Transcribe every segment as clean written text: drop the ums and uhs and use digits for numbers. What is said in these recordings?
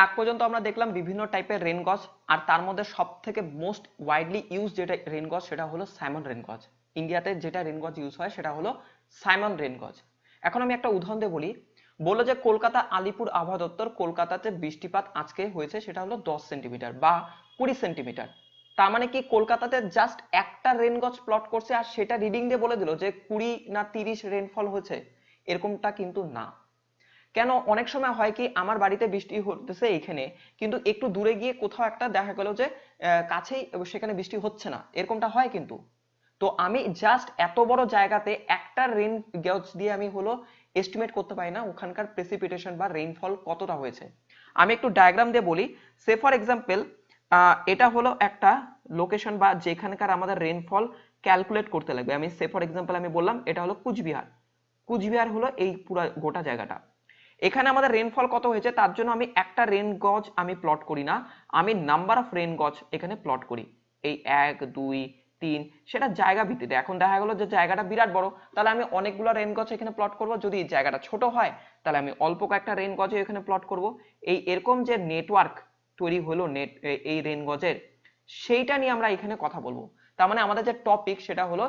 আগ পর্যন্ত আমরা দেখলাম বিভিন্ন টাইপের রেন গজ, আর তার মধ্যে সবথেকে মোস্ট ওয়াইডলি ইউজ যেটা রেন গজ সেটা হলো সাইমন রেন গজ। ইন্ডিয়াতে যেটা রেন গজ ইউজ হয় সেটা হলো সাইমন রেন গজ। এখন আমি একটা উদাহরণ দিয়ে বলি, বললো যে কলকাতা আলিপুর আবহাওয়া দপ্তর কলকাতাতে বৃষ্টিপাত আজকে হয়েছে সেটা হলো 10 সেন্টিমিটার বা 20 সেন্টিমিটার। তার মানে কি কলকাতাতে জাস্ট একটা রেন গজ প্লট করছে আর সেটা রিডিং দিয়ে বলে দিল যে 20 না 30 রেনফল হয়েছে, এরকমটা কিন্তু না। কেন অনেক সময় হয় কি আমার বাড়িতে বৃষ্টি হতেছে এইখানে, কিন্তু একটু দূরে গিয়ে কোথাও একটা দেখা গেল যে কাছেই সেখানে বৃষ্টি হচ্ছে না, এরকমটা হয় কিন্তু। তো আমি জাস্ট এত বড় জায়গাতে একটা রেন গজ দিয়ে আমি হলো এস্টিমেট করতে পারি না ওখানকার প্রেসিপিটেশন বা রেইনফল কতটা হয়েছে। আমি একটু ডায়াগ্রাম দিয়ে বলি। সে ফর এক্সাম্পল এটা হলো একটা লোকেশন বা যেখানকার আমাদের রেইনফল ক্যালকুলেট করতে লাগবে। আমি সে ফর এক্সাম্পল আমি বললাম এটা হলো কুচবিহার। কুচবিহার হলো এই পুরো গোটা জায়গাটা। এখানে আমাদের রেইনফল কত হয়েছে তার জন্য আমি একটা রেন গজ আমি প্লট করি না, আমি নাম্বার অফ রেন গজ এখানে প্লট করি। এই 1 2 3 সেটা জায়গা ভিত্তিতে। এখন দেখা গেল যে জায়গাটা বিরাট বড়, তাহলে আমি অনেকগুলো রেন গজ এখানে প্লট করব। যদি জায়গাটা ছোট হয় তাহলে আমি অল্প কয়েকটা রেন গজে এখানে প্লট করব। এরকম যে নেটওয়ার্ক তৈরি হলো এই রেন গজের, সেইটা নিয়ে আমরা এখানে কথা বলবো। তার মানে আমাদের যে টপিক সেটা হলো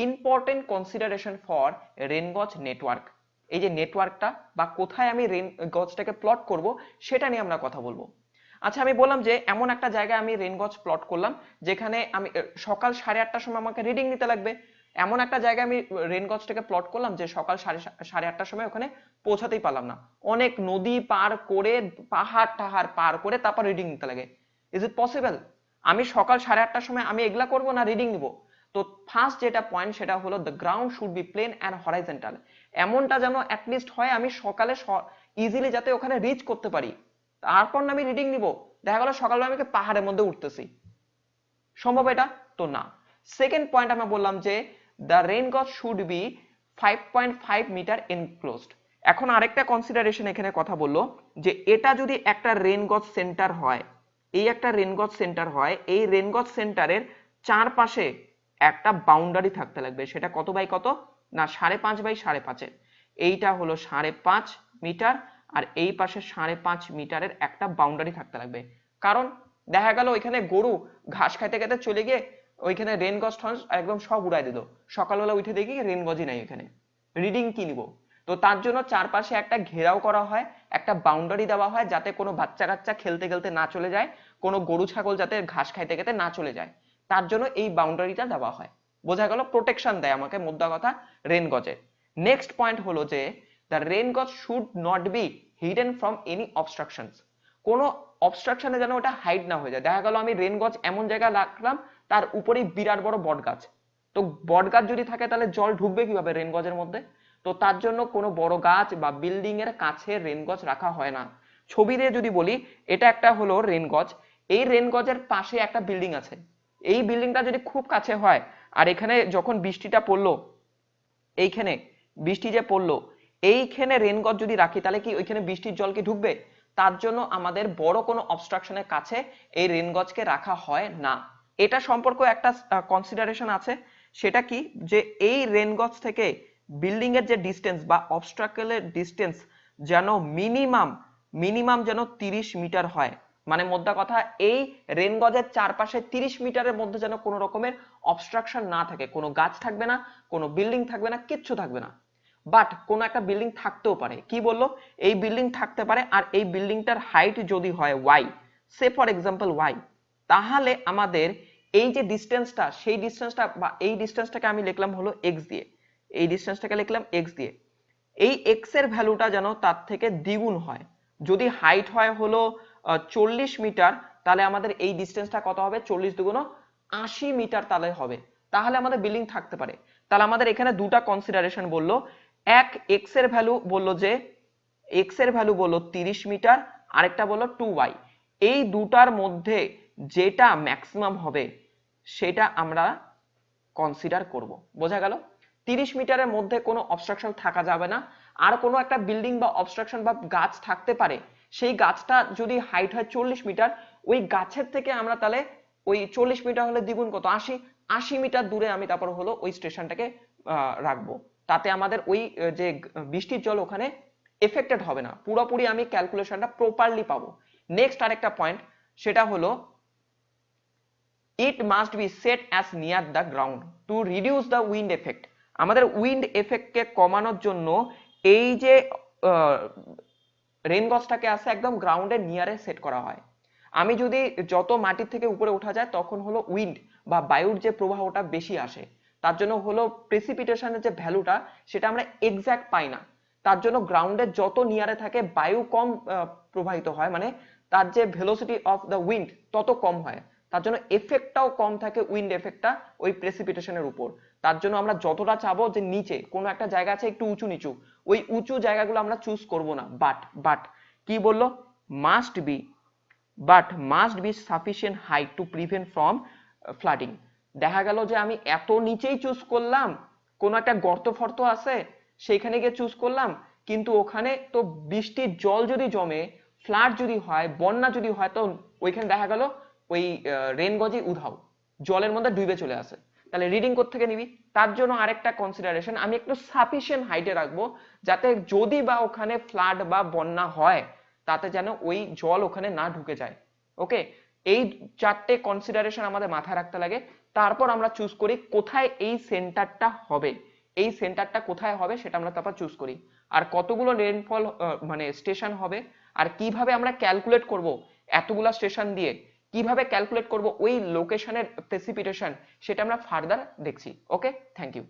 ইম্পর্টেন্ট কনসিডারেশন ফর রেন গজ নেটওয়ার্ক। এই যে নেটওয়ার্কটা বা কোথায় আমি রেন গজটাকে প্লট করব সেটা নিয়ে আমরা কথা বলবো। আচ্ছা, আমি বললাম যে এমন একটা জায়গায় আমি রেন গজ প্লট করলাম যেখানে আমি সকাল 8:30টার সময় আমাকে রিডিং নিতে লাগবে। এমন একটা জায়গায় আমি রেন গজটাকে প্লট করলাম যে সকাল 8:30টার সময় ওখানে পৌঁছাতেই পারলাম না, অনেক নদী পার করে পাহাড় টাহাড় পার করে তারপর রিডিং নিতে লাগে। Is it possible? আমি সকাল 8:30টার সময় আমি এগুলা করবো না রিডিং নিব? তো ফার্স্ট যেটা পয়েন্ট সেটা হলো the ground should be plain and horizontal. এমনটা যেন অ্যাটলিস্ট হয় আমি সকালে ইজিলি যাতে ওখানে রিচ করতে পারি, তারপর না আমি রিডিং নিব। দেখা গেল সকালবেলা আমি পাহাড়ের মধ্যে উঠতেছি, সম্ভব এটা তো না। সেকেন্ড পয়েন্ট আমরা বললাম যে দ্য রেন গজ শুড বি 5.5 মিটার এনক্লোজড। এখন আরেকটা কনসিডারেশন এখানে কথা বললো যে এটা যদি একটা রেন গজ সেন্টার হয়, এই একটা রেন গজ সেন্টার হয়, এই রেন গজ সেন্টারের চারপাশে একটা বাউন্ডারি থাকতে লাগবে। সেটা কত বাই কত না 5.5 বাই 5.5। এইটা হলো 5.5 মিটার আর এই পাশে 5.5 মিটারের একটা বাউন্ডারি থাকতে লাগবে। কারণ দেখা গেল ওইখানে গরু ঘাস খাইতে খাইতে চলে গিয়ে ওইখানে রেন গজ একদম সব উড়াই দিল, সকালবেলা উঠে দেখি রেন গজই নাই ওইখানে, রিডিং কি নিব? তো তার জন্য চারপাশে একটা ঘেরাও করা হয়, একটা বাউন্ডারি দেওয়া হয় যাতে কোনো বাচ্চা কাচ্চা খেলতে খেলতে না চলে যায়, কোনো গরু ছাগল যাতে ঘাস খাইতে খেতে না চলে যায়, তার জন্য এই বাউন্ডারিটা দেওয়া হয়। বোঝা গেল? প্রোটেকশন দেয় আমাকে মোদ্দা কথা রেন গজে। নেক্সট পয়েন্ট হলো যে দ্য রেন গজ should not be hidden from any obstructions. কোনো অবস্ট্রাকশনে যেন ওটা হাইড না হয়ে যায়। দেখা গেল আমি রেন গজ এমন জায়গায় রাখলাম তার উপরেই বিরাট বড় বট গাছ, তো বট গাছ যদি থাকে তাহলে জল ঢুকবে কিভাবে রেন গজের মধ্যে? তো তার জন্য কোনো বড় গাছ বা বিল্ডিং এর কাছে রেন গজ রাখা হয় না। ছবি দিয়ে যদি বলি, এটা একটা হলো রেন গজ, এই রেন গজের পাশে একটা বিল্ডিং আছে, এই বিল্ডিংটা যদি খুব কাছে হয় আর এখানে যখন বৃষ্টিটা পড়লো, এইখানে বৃষ্টি যে পড়লো এইখানে রেন গজ যদি রাখি তাহলে কি ওইখানে বৃষ্টির জল কি ঢুকবে? তার জন্য আমাদের বড় কোনো অবস্ট্রাকশনের কাছে এই রেন গজকে রাখা হয় না। এটা সম্পর্কে একটা কনসিডারেশন আছে, সেটা কি যে এই রেন গজ থেকে বিল্ডিং এর যে ডিস্টেন্স বা অবস্ট্রাকলের ডিস্টেন্স যেন মিনিমাম যেন 30 মিটার হয়। মানে মোদ্দা কথা এই রেন গজের চারপাশে 30 মিটারের মধ্যে যেন কোনো রকমের অবস্ট্রাকশন না থাকে, কোনো গাছ থাকবে না, কোনো বিল্ডিং থাকবে না, কিচ্ছু থাকবে না। বাট কোনো একটা বিল্ডিং থাকতেও পারে। কি বললো? এই বিল্ডিং থাকতে পারে আর এই বিল্ডিংটার হাইট যদি হয় Y, say for example Y, তাহলে আমাদের এই যে ডিস্টেন্সটা সেই ডিস্টেন্সটা বা এই ডিস্টেন্সটাকে আমি লিখলাম হলো এক্স দিয়ে, এই ডিস্টেন্সটাকে লিখলাম এক্স দিয়ে। এই এক্স এর ভ্যালুটা যেন তার থেকে দ্বিগুণ হয়। যদি হাইট হয় হলো 40 মিটার, তাহলে আমাদের এই ডিস্টেন্সটা কত হবে? 40 দুগুণ 80 মিটার তাহলে হবে, তাহলে আমাদের বিল্ডিং থাকতে পারে। তাহলে আমাদের এখানে দুটা কনসিডারেশন বললো, এক এক্স এর ভ্যালু বললো যে এক্স এর ভ্যালু বললো 30 মিটার, আরেকটা বললো 2y। এই দুটার মধ্যে যেটা ম্যাক্সিমাম হবে সেটা আমরা কনসিডার করব। বোঝা গেল? 30 মিটারের মধ্যে কোনো অবস্ট্রাকশন থাকা যাবে না। আর কোনো একটা বিল্ডিং বা অবস্ট্রাকশন বা গাছ থাকতে পারে, সেই গাছটা যদি হাইট হয় 40 মিটার, ওই গাছের থেকে আমরা তাহলে ওই 40 মিটার হলে দ্বিগুণ কত 80 মিটার দূরে আমি তারপর হলো ওই স্টেশনটাকে রাখবো। তাতে আমাদের ওই যে বৃষ্টির জল ওখানে এফেক্টেড হবে না, পুরোপুরি আমি ক্যালকুলেশনটা প্রপারলি পাবো। নেক্সট আরেকটা পয়েন্ট, সেটা হলো it must be set as near the ground to reduce the wind effect। আমাদের উইন্ড এফেক্টকে কমানোর জন্য এই যে রেন গজটাকে আছে একদম গ্রাউন্ডের নিয়ারে সেট করা হয়। আমি যদি যত মাটির থেকে উপরে ওঠা যায় তখন হলো উইন্ড বা বায়ুর যে প্রবাহটা বেশি আসে, তার জন্য হলো প্রেসিপিটেশনের যে ভ্যালুটা সেটা আমরা এক্সাক্ট পাই না। তার জন্য গ্রাউন্ডের যত নিয়ারে থাকে বায়ু কম প্রবাহিত হয়, মানে তার যে ভেলোসিটি অফ দ্য উইন্ড তত কম হয়, তার জন্য এফেক্টটাও কম থাকে, উইন্ড এফেক্টটা ওই প্রেসিপিটেশনের উপর। তার জন্য আমরা যতটা চাবো যে নিচে কোনো একটা জায়গা আছে একটু উঁচু নিচু, ওই উঁচু জায়গাগুলো আমরা চুজ করব না। বাট কি বললো, must be, but must be sufficient height to prevent from flooding. দেখা গেল যে আমি এত নিচেই চুজ করলাম, কোন একটা গর্ত ফর্ত আছে সেইখানে গিয়ে চুজ করলাম, কিন্তু ওখানে তো বৃষ্টির জল যদি জমে, ফ্লাড যদি হয়, বন্যা যদি হয়, তো ওইখানে দেখা গেল ওই রেন গজই উধাও, জলের মধ্যে ডুবে চলে আসে। তাহলে রিডিং কোত্থেকে নিবি? তার জন্য আরেকটা কনসিডারেশন, আমি একটু সাফিসিয়েন্ট হাইটে রাখবো, যাতে যদি বা ওখানে ফ্লাড বা বন্যা হয় তাতে যেন ওই জল ওখানে না ঢুকে যায়। ওকে, এই চারটে কনসিডারেশন আমাদের মাথায় রাখতে লাগে। তারপর আমরা চুজ করি কোথায় এই সেন্টারটা হবে, এই সেন্টারটা কোথায় হবে সেটা আমরা তারপর চুজ করি। আর কতগুলো রেনফল মানে স্টেশন হবে, আর কিভাবে আমরা ক্যালকুলেট করব এতগুলা স্টেশন দিয়ে, কিভাবে ক্যালকুলেট করব ওই লোকেশনের প্রেসিপিটেশন, সেটা আমরা ফার্দার দেখছি। ওকে, থ্যাংক ইউ।